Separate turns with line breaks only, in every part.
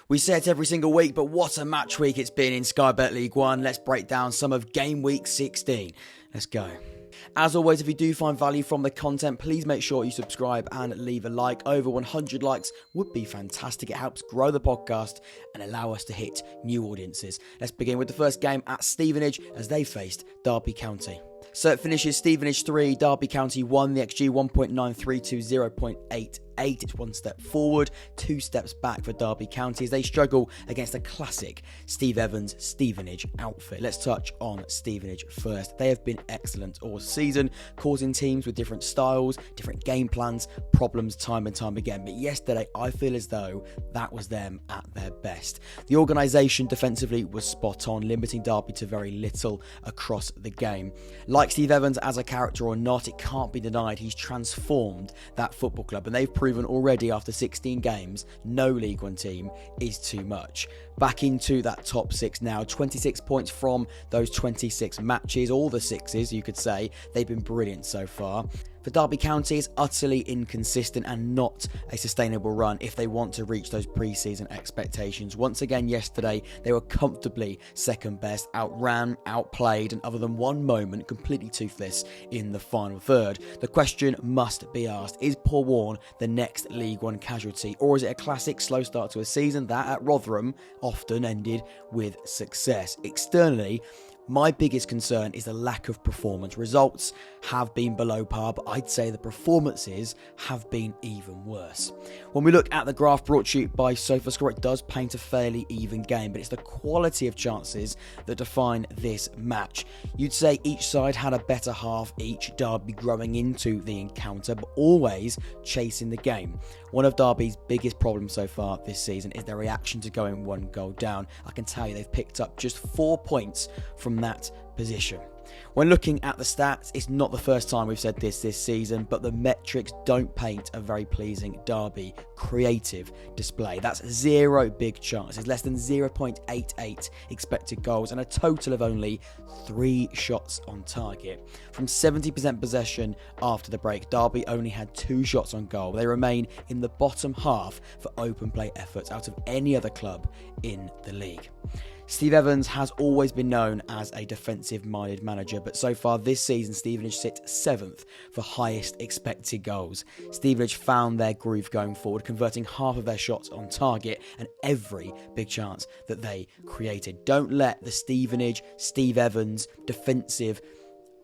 We say it every single week, but what a match week it's been in Sky Bet League One. Let's break down some of game week 16. Let's go. As always, if you do find value from the content, please make sure you subscribe and leave a like. Over 100 likes would be fantastic. It helps grow the podcast and allow us to hit new audiences. Let's begin with the first game at Stevenage as they faced Derby County. So it finishes Stevenage 3, Derby County 1, the XG 1.93 to 0.88. It's one step forward, two steps back for Derby County as they struggle against a classic Steve Evans Stevenage outfit. Let's touch on Stevenage first. They have been excellent all season, causing teams with different styles, different game plans, problems time and time again. But yesterday, I feel as though that was them at their best. The organisation defensively was spot on, limiting Derby to very little across the game. Like Steve Evans as a character or not, it can't be denied he's transformed that football club, and they've proven already after 16 games, no League One team is too much. Back into that top six now, 26 points from those 26 matches, all the sixes you could say. They've been brilliant so far. For Derby County, it's utterly inconsistent and not a sustainable run if they want to reach those pre-season expectations. Once again yesterday, they were comfortably second best, outran, outplayed, and other than one moment, completely toothless in the final third. The question must be asked, is Paul Warne the next League One casualty, or is it a classic slow start to a season that at Rotherham often ended with success? Externally, my biggest concern is the lack of performance. Results have been below par, but I'd say the performances have been even worse. When we look at the graph brought to you by SofaScore, it does paint a fairly even game, but it's the quality of chances that define this match. You'd say each side had a better half each, Derby growing into the encounter, but always chasing the game. One of Derby's biggest problems so far this season is their reaction to going one goal down. I can tell you they've picked up just 4 points from that position. When looking at the stats, it's not the first time we've said this season, but the metrics don't paint a very pleasing Derby creative display. That's 0 big chances, less than 0.88 expected goals, and a total of only 3 shots on target. From 70% possession after the break, Derby only had 2 shots on goal. They remain in the bottom half for open play efforts out of any other club in the league. Steve Evans has always been known as a defensive-minded manager, but so far this season, Stevenage sit 7th for highest expected goals. Stevenage found their groove going forward, converting half of their shots on target and every big chance that they created. Don't let the Stevenage, Steve Evans, defensive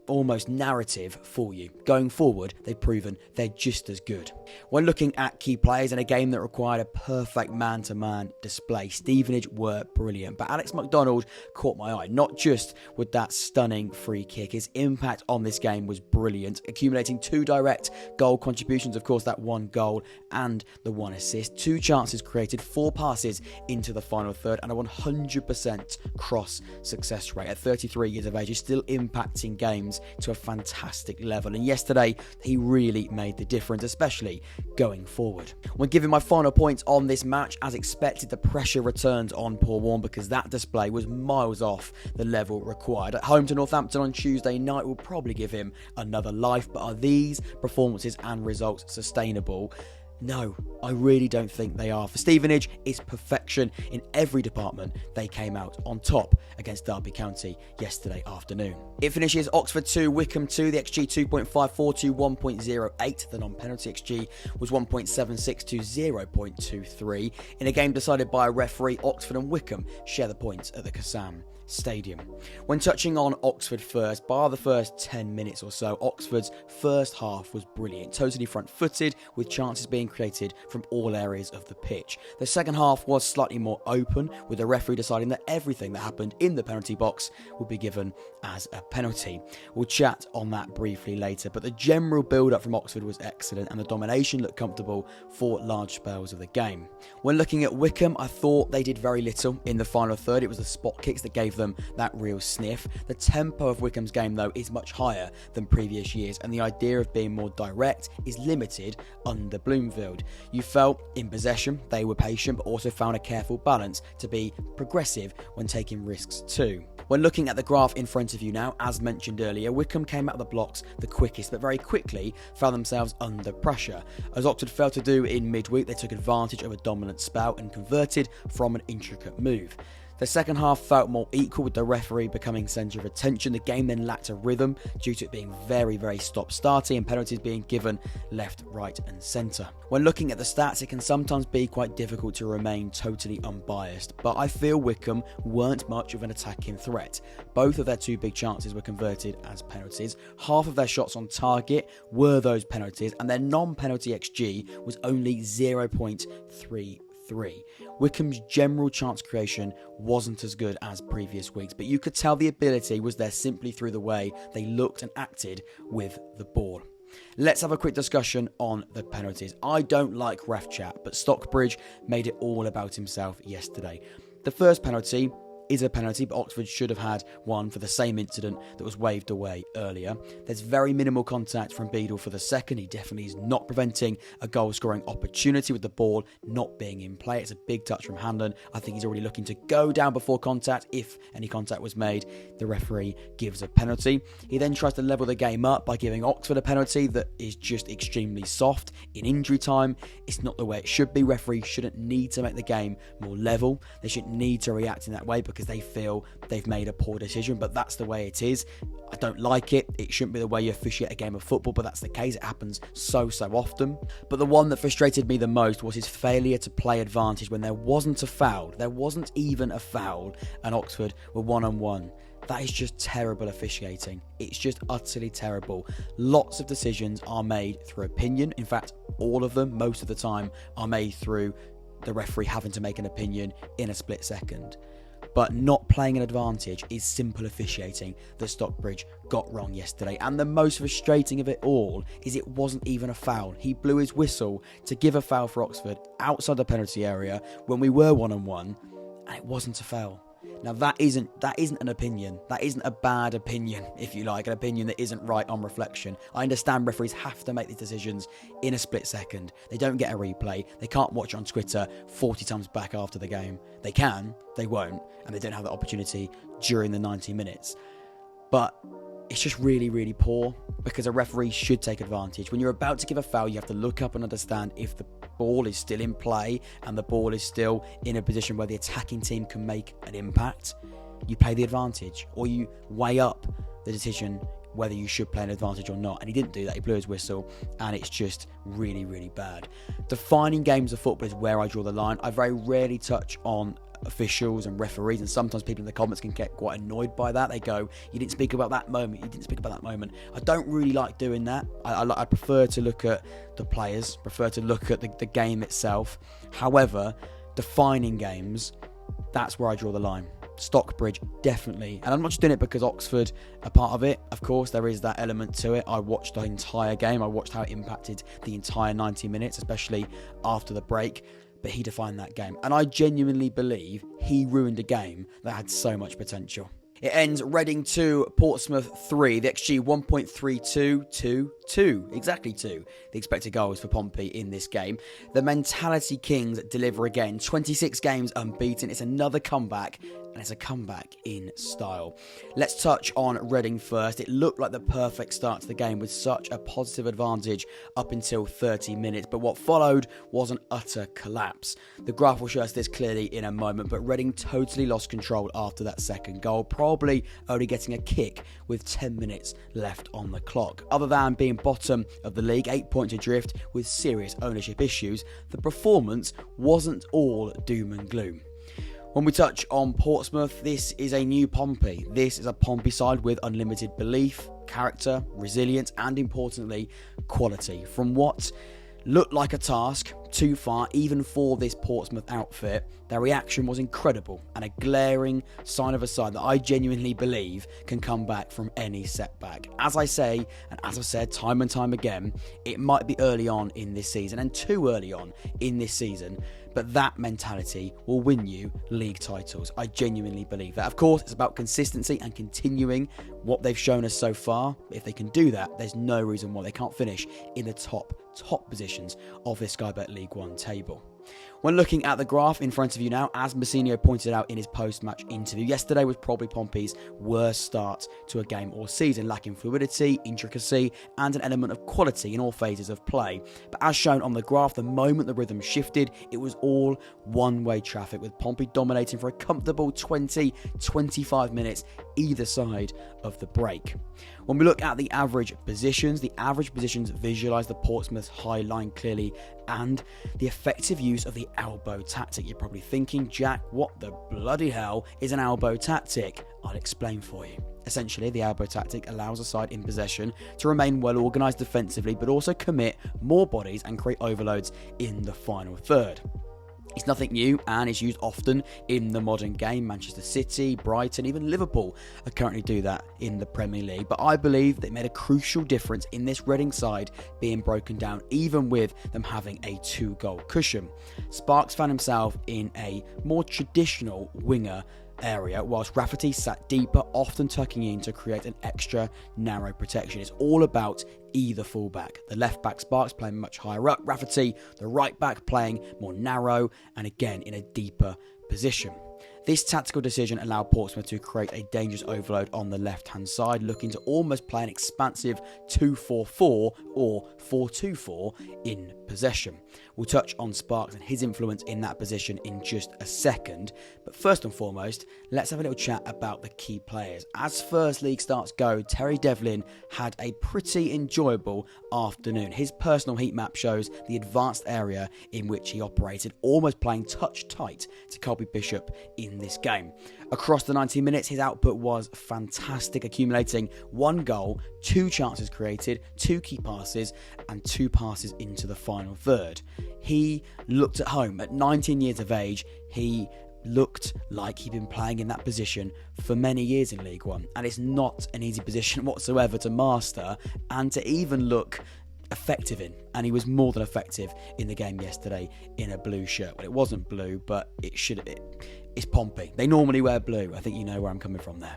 almost narrative fool you. Going forward, they've proven they're just as good. When looking at key players in a game that required a perfect man-to-man display, Stevenage were brilliant, but Alex McDonald caught my eye, not just with that stunning free kick. His impact on this game was brilliant, accumulating 2 direct goal contributions, of course that 1 goal and the 1 assist, 2 chances created, 4 passes into the final third, and a 100% cross success rate. At 33 years of age, he's still impacting games to a fantastic level, and yesterday he really made the difference, especially going forward. When giving my final points on this match, as expected, the pressure returned on Paul Warne because that display was miles off the level required. At home to Northampton on Tuesday night will probably give him another life, but are these performances and results sustainable? No, I really don't think they are. For Stevenage, it's perfection in every department. They came out on top against Derby County yesterday afternoon. It finishes Oxford 2, Wycombe 2, the XG 2.54 to 1.08. The non-penalty XG was 1.76 to 0.23. In a game decided by a referee, Oxford and Wycombe share the points at the Kassam Stadium. When touching on Oxford first, bar the first 10 minutes or so, Oxford's first half was brilliant, totally front-footed, with chances being created from all areas of the pitch. The second half was slightly more open, with the referee deciding that everything that happened in the penalty box would be given as a penalty. We'll chat on that briefly later, but the general build-up from Oxford was excellent, and the domination looked comfortable for large spells of the game. When looking at Wycombe, I thought they did very little in the final third. It was the spot kicks that gave them that real sniff. The tempo of Wycombe's game, though, is much higher than previous years, and the idea of being more direct is limited under Bloomfield. You felt in possession they were patient, but also found a careful balance to be progressive when taking risks too. When looking at the graph in front of you now, as mentioned earlier, Wycombe came out of the blocks the quickest, but very quickly found themselves under pressure. As Oxford failed to do in midweek, they took advantage of a dominant spell and converted from an intricate move. The second half felt more equal, with the referee becoming centre of attention. The game then lacked a rhythm due to it being very, very stop-starty and penalties being given left, right and centre. When looking at the stats, it can sometimes be quite difficult to remain totally unbiased, but I feel Wycombe weren't much of an attacking threat. Both of their two big chances were converted as penalties. Half of their shots on target were those penalties, and their non-penalty XG was only 0.33. Wycombe's general chance creation wasn't as good as previous weeks, but you could tell the ability was there simply through the way they looked and acted with the ball. Let's have a quick discussion on the penalties. I don't like ref chat, but Stockbridge made it all about himself yesterday. The first penalty is a penalty, but Oxford should have had one for the same incident that was waved away earlier. There's very minimal contact from Beadle for the second. He definitely is not preventing a goal-scoring opportunity with the ball not being in play. It's a big touch from Hanlon. I think he's already looking to go down before contact. If any contact was made, the referee gives a penalty. He then tries to level the game up by giving Oxford a penalty that is just extremely soft. In injury time, it's not the way it should be. Referees shouldn't need to make the game more level. They shouldn't need to react in that way because they feel they've made a poor decision, but that's the way it is. I don't like it. It shouldn't be the way you officiate a game of football, but that's the case. It happens so often. But the one that frustrated me the most was his failure to play advantage when there wasn't a foul. There wasn't even a foul, and Oxford were one-on-one. That is just terrible officiating. It's just utterly terrible. Lots of decisions are made through opinion. In fact, all of them, most of the time, are made through the referee having to make an opinion in a split second. But not playing an advantage is simple officiating that Stockbridge got wrong yesterday. And the most frustrating of it all is it wasn't even a foul. He blew his whistle to give a foul for Oxford outside the penalty area when we were one-on-one, and it wasn't a foul. Now that isn't an opinion. That isn't a bad opinion, if you like, an opinion that isn't right on reflection. I understand referees have to make these decisions in a split second. They don't get a replay. They can't watch on Twitter 40 times back after the game. They can, they won't, and they don't have the opportunity during the 90 minutes. But it's just really, really poor because a referee should take advantage. When you're about to give a foul, you have to look up and understand if the ball is still in play and the ball is still in a position where the attacking team can make an impact. You play the advantage, or you weigh up the decision whether you should play an advantage or not. And he didn't do that. He blew his whistle, and it's just really, really bad. Defining games of football is where I draw the line. I very rarely touch on officials and referees, and sometimes people in the comments can get quite annoyed by that. They go, you didn't speak about that moment, you didn't speak about that moment. I don't really like doing that. I prefer to look at the players, prefer to look at the game itself. However, defining games, that's where I draw the line. Stockbridge, definitely. And I'm not just doing it because Oxford are part of it. Of course, there is that element to it. I watched the entire game. I watched how it impacted the entire 90 minutes, especially after the break. But he defined that game. And I genuinely believe he ruined a game that had so much potential. It ends Reading 2, Portsmouth 3. The XG 1.3222. Exactly 2. The expected goals for Pompey in this game. The Mentality Kings deliver again. 26 games unbeaten. It's another comeback, and it's a comeback in style. Let's touch on Reading first. It looked like the perfect start to the game with such a positive advantage up until 30 minutes, but what followed was an utter collapse. The graph will show us this clearly in a moment, but Reading totally lost control after that second goal, probably only getting a kick with 10 minutes left on the clock. Other than being bottom of the league, 8 points adrift with serious ownership issues, the performance wasn't all doom and gloom. When we touch on Portsmouth, this is a new Pompey. This is a Pompey side with unlimited belief, character, resilience, and importantly, quality. From what looked like a task too far, even for this Portsmouth outfit, their reaction was incredible and a glaring sign of a side that I genuinely believe can come back from any setback. As I say, and as I've said time and time again, it might be early on in this season and too early on in this season, but that mentality will win you league titles. I genuinely believe that. Of course, it's about consistency and continuing what they've shown us so far. If they can do that, there's no reason why they can't finish in the top positions of this Sky Bet League One table. When looking at the graph in front of you now, as Mourinho pointed out in his post-match interview, yesterday was probably Pompey's worst start to a game or season, lacking fluidity, intricacy, and an element of quality in all phases of play. But as shown on the graph, the moment the rhythm shifted, it was all one-way traffic, with Pompey dominating for a comfortable 20-25 minutes either side of the break. When we look at the average positions visualise the Portsmouth's high line clearly and the effective use of the elbow tactic. You're probably thinking, Jack, what the bloody hell is an elbow tactic? I'll explain for you. Essentially, the elbow tactic allows a side in possession to remain well organised defensively, but also commit more bodies and create overloads in the final third. It's nothing new and is used often in the modern game. Manchester City, Brighton, even Liverpool currently do that in the Premier League. But I believe that it made a crucial difference in this Reading side being broken down, even with them having a 2-goal cushion. Sparks found himself in a more traditional winger area, whilst Rafferty sat deeper, often tucking in to create an extra narrow protection. It's all about either fullback. The left back Sparks playing much higher up, Rafferty, the right back playing more narrow and again in a deeper position. This tactical decision allowed Portsmouth to create a dangerous overload on the left-hand side, looking to almost play an expansive 2-4-4 or 4-2-4 in possession. We'll touch on Sparks and his influence in that position in just a second, but first and foremost, let's have a little chat about the key players. As First League starts go, Terry Devlin had a pretty enjoyable afternoon. His personal heat map shows the advanced area in which he operated, almost playing touch tight to Colby Bishop in this game. Across the 90 minutes, his output was fantastic, accumulating 1 goal, 2 chances created, 2 key passes, and 2 passes into the final third. He looked at home. At 19 years of age, he looked like he'd been playing in that position for many years in League One, and it's not an easy position whatsoever to master and to even look effective in, and he was more than effective in the game yesterday in a blue shirt. Well, it wasn't blue, but it's Pompey. They normally wear blue. I think you know where I'm coming from there.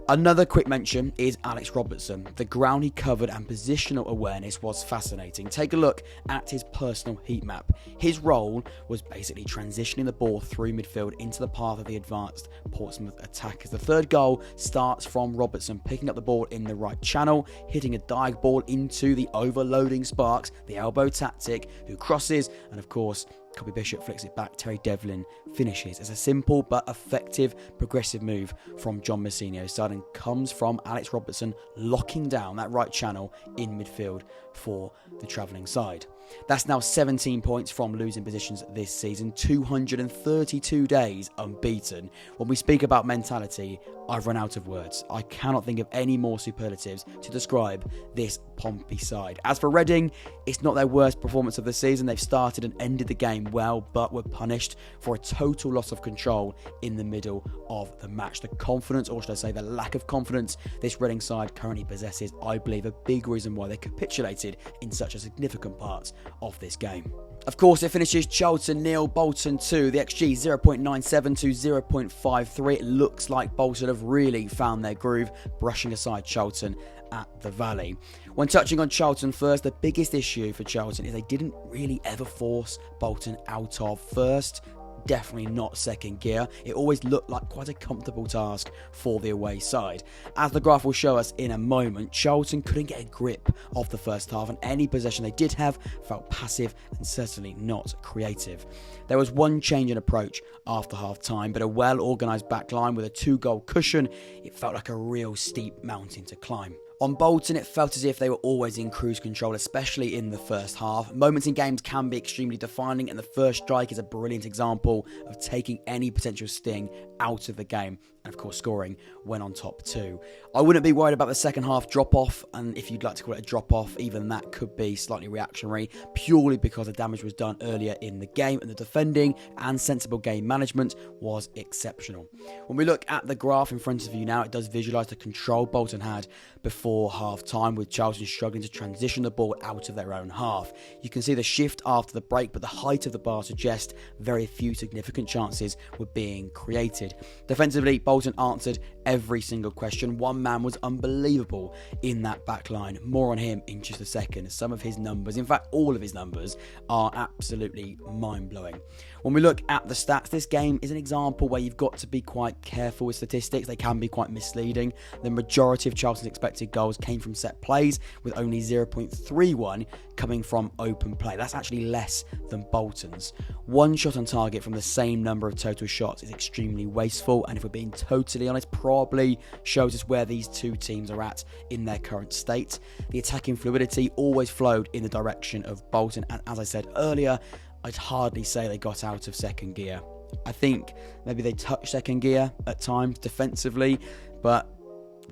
Another quick mention is Alex Robertson. The ground he covered and positional awareness was fascinating. Take a look at his personal heat map. His role was basically transitioning the ball through midfield into the path of the advanced Portsmouth attackers. The third goal starts from Robertson picking up the ball in the right channel, hitting a dive ball into the overloading Sparks, the elbow tactic, who crosses, and of course, Colby Bishop flicks it back. Terry Devlin finishes. As a simple but effective progressive move from John Mourinho's side, and comes from Alex Robertson locking down that right channel in midfield for the travelling side. That's now 17 points from losing positions this season, 232 days unbeaten. When we speak about mentality, I've run out of words. I cannot think of any more superlatives to describe this Pompey side. As for Reading, it's not their worst performance of the season. They've started and ended the game well, but were punished for a total loss of control in the middle of the match. The confidence, or should I say the lack of confidence, this Reading side currently possesses, I believe, a big reason why they capitulated in such a significant part of this game. Of course, it finishes Charlton 0, Bolton 2. The XG 0.97 to 0.53. It looks like Bolton have really found their groove, brushing aside Charlton at the Valley. When touching on Charlton first, the biggest issue for Charlton is they didn't really ever force Bolton out of first. Definitely not second gear. It always looked like quite a comfortable task for the away side. As the graph will show us in a moment, Charlton couldn't get a grip of the first half, and any possession they did have felt passive and certainly not creative. There was one change in approach after half time, but a well organised back line with a 2-goal cushion, it felt like a real steep mountain to climb. On Bolton, it felt as if they were always in cruise control, especially in the first half. Moments in games can be extremely defining, and the first strike is a brilliant example of taking any potential sting out of the game, and of course scoring when on top too. I wouldn't be worried about the second half drop-off, and if you'd like to call it a drop-off, even that could be slightly reactionary, purely because the damage was done earlier in the game, and the defending and sensible game management was exceptional. When we look at the graph in front of you now, it does visualise the control Bolton had before half-time, with Charlton struggling to transition the ball out of their own half. You can see the shift after the break, but the height of the bar suggests very few significant chances were being created. Defensively, Bolton Bolton answered every single question. One man was unbelievable in that back line. More on him in just a second. Some of his numbers, in fact all of his numbers, are absolutely mind-blowing. When we look at the stats, this game is an example where you've got to be quite careful with statistics. They can be quite misleading. The majority of Charlton's expected goals came from set plays, with only 0.31 coming from open play. That's actually less than Bolton's. One shot on target from the same number of total shots is extremely wasteful, and if we're being totally honest, probably shows us where these two teams are at in their current state. The attacking fluidity always flowed in the direction of Bolton, and as I said earlier, I'd hardly say they got out of second gear. I think maybe they touched second gear at times defensively, but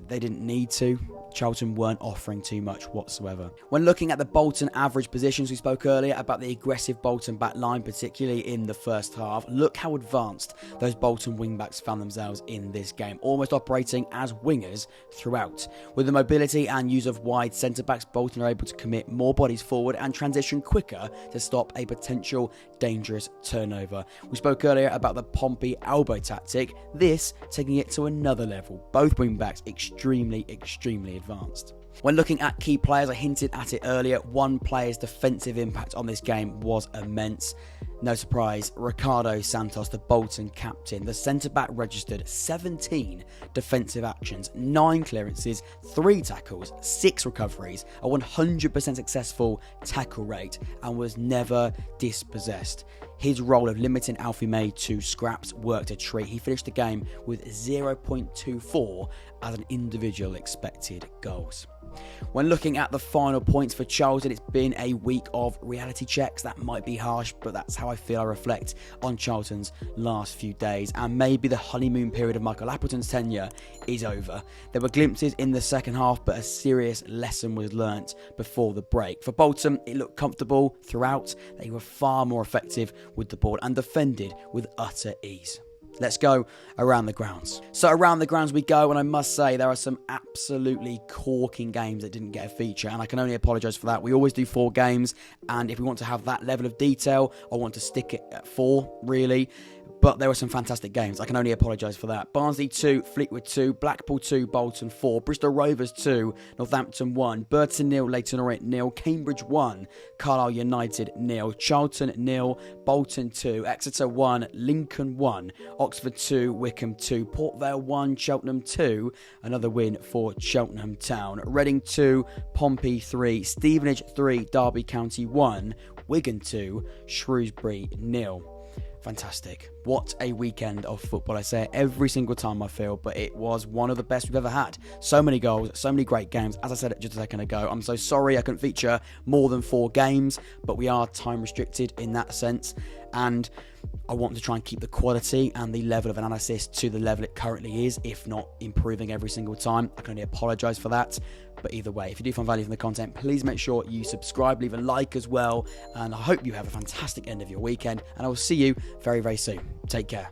they didn't need to. Charlton weren't offering too much whatsoever. When looking at the Bolton average positions, we spoke earlier about the aggressive Bolton back line, particularly in the first half. Look how advanced those Bolton wingbacks found themselves in this game, almost operating as wingers throughout. With the mobility and use of wide centre-backs, Bolton are able to commit more bodies forward and transition quicker to stop a potential dangerous turnover. We spoke earlier about the Pompey elbow tactic, this taking it to another level. Both wingbacks extremely advanced. When looking at key players, I hinted at it earlier, one player's defensive impact on this game was immense. No surprise, Ricardo Santos, the Bolton captain, the centre-back registered 17 defensive actions, 9 clearances, 3 tackles, 6 recoveries, a 100% successful tackle rate, and was never dispossessed. His role of limiting Alfie May to scraps worked a treat. He finished the game with 0.24 as an individual expected goals. When looking at the final points for Charlton, it's been a week of reality checks. That might be harsh, but that's how I feel I reflect on Charlton's last few days. And maybe the honeymoon period of Michael Appleton's tenure is over. There were glimpses in the second half, but a serious lesson was learnt before the break. For Bolton, it looked comfortable throughout. They were far more effective with the ball and defended with utter ease. Let's go around the grounds. So around the grounds we go, and I must say there are some absolutely corking games that didn't get a feature, and I can only apologise for that. We always do 4 games, and if we want to have that level of detail, I want to stick it at 4, really. But there were some fantastic games. I can only apologise for that. Barnsley 2, Fleetwood 2, Blackpool 2, Bolton 4, Bristol Rovers 2, Northampton 1, Burton 0, Leyton Orient 0, Cambridge 1, Carlisle United 0, Charlton 0, Bolton 2, Exeter 1, Lincoln 1, Oxford 2, Wycombe 2, Port Vale 1, Cheltenham 2, another win for Cheltenham Town, Reading 2, Pompey 3, Stevenage 3, Derby County 1, Wigan 2, Shrewsbury 0. Fantastic. What a weekend of football. I say it every single time I feel, but it was one of the best we've ever had. So many goals, so many great games. As I said just a second ago, I'm so sorry I couldn't feature more than 4 games, but we are time restricted in that sense. And I want to try and keep the quality and the level of analysis to the level it currently is, if not improving every single time. I can only apologise for that. But either way, if you do find value from the content, please make sure you subscribe, leave a like as well. And I hope you have a fantastic end of your weekend. And I will see you very, very soon. Take care.